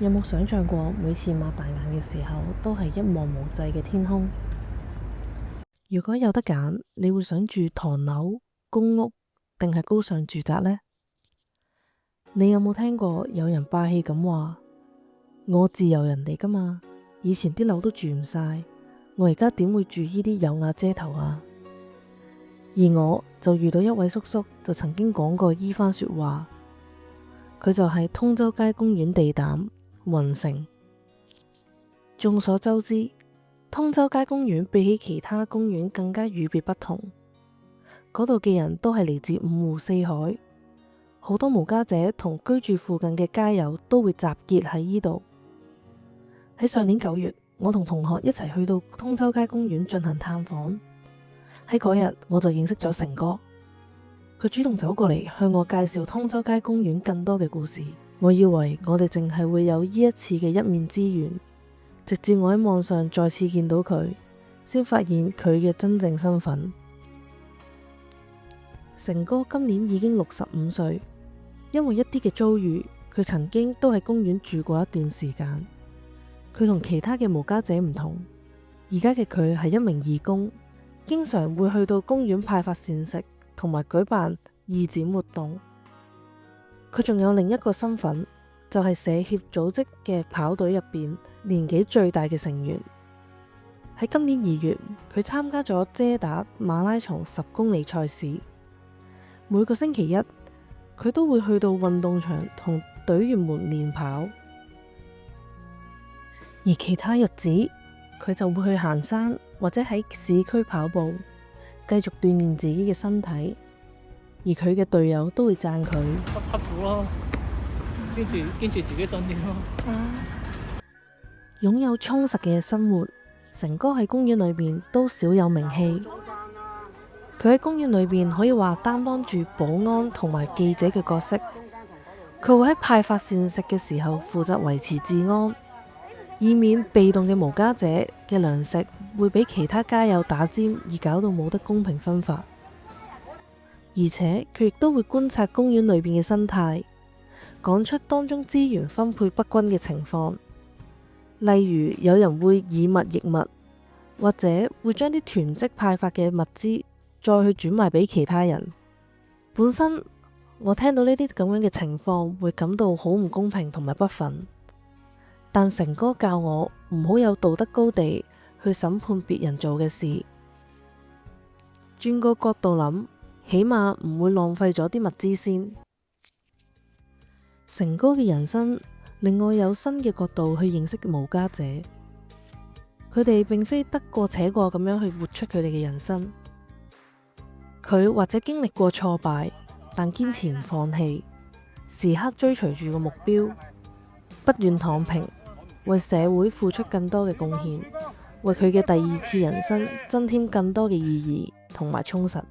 有冇想象過每次擘大眼嘅時候都係一望無際嘅天空？如果有得揀，你會想住唐樓、公屋定係高尚住宅呢？你有冇聽過有人霸氣咁話：我自由人嚟㗎嘛，以前啲樓都住唔晒，我而家點會住呢啲有瓦遮頭啊？而我就遇到一位叔叔，就曾經講過依番說話。佢就係通州街公園地膽雲城。眾所周知，通州街公園比起其他公園更加與別不同。嗰度嘅人都係嚟自五湖四海，好多無家者同居住附近嘅街友都會集結喺呢度。喺上年9月，我同同學一齊去到通州街公園進行探訪。喺嗰日，我就認識咗成哥。佢主動走過嚟向我介紹通州街公園更多嘅故事。我以為我哋淨係會有呢一次嘅一面之緣。直至我喺網上再次見到佢，先發現佢嘅真正身份。成哥今年已經65歲，因為一啲嘅遭遇，佢曾經都喺公園住過一段時間。佢同其他嘅無家者唔同，而家嘅佢係一名義工，經常會去到公園派發膳食，同埋舉辦義展活動。佢仲有另一個身份，就係社協組織嘅跑隊入邊年紀最大嘅成員。喺今年2月，佢參加咗遮打馬拉松10公里賽事。每個星期一，佢都會去到運動場同隊員們練跑。而其他日子，佢就會去行山或者喺市區跑步，繼續鍛煉自己嘅身體。而佢嘅隊友都會讚佢刻苦咯，堅持自己信念咯。擁有充實嘅生活。成哥喺公園裏邊都少有名氣，佢喺公園裏邊可以話擔當住保安同埋記者嘅角色。佢會喺派發膳食嘅時候負責維持治安，以免被動嘅無家者嘅糧食會俾其他街友打尖，而搞到冇得公平分發。而且佢亦都會觀察公園裏邊嘅生態，講出當中資源分配不均嘅情況。例如有人會以物易物，或者會將啲囤積派發嘅物資再去轉賣俾其他人。本身我聽到呢啲咁樣嘅情況，會感到好唔公平同埋不忿。但成哥教我唔好有道德高地去審判別人做嘅事，轉個角度諗，起碼唔會浪費咗啲物資先。成哥嘅人生令我有新嘅角度去認識無家者，佢哋並非得過且過咁樣去活出佢哋嘅人生。佢或者經歷過挫敗，但堅持唔放棄，時刻追隨住個目標，不願躺平，為社會付出更多嘅貢獻，為佢嘅第2次人生增添更多嘅意義同埋充實。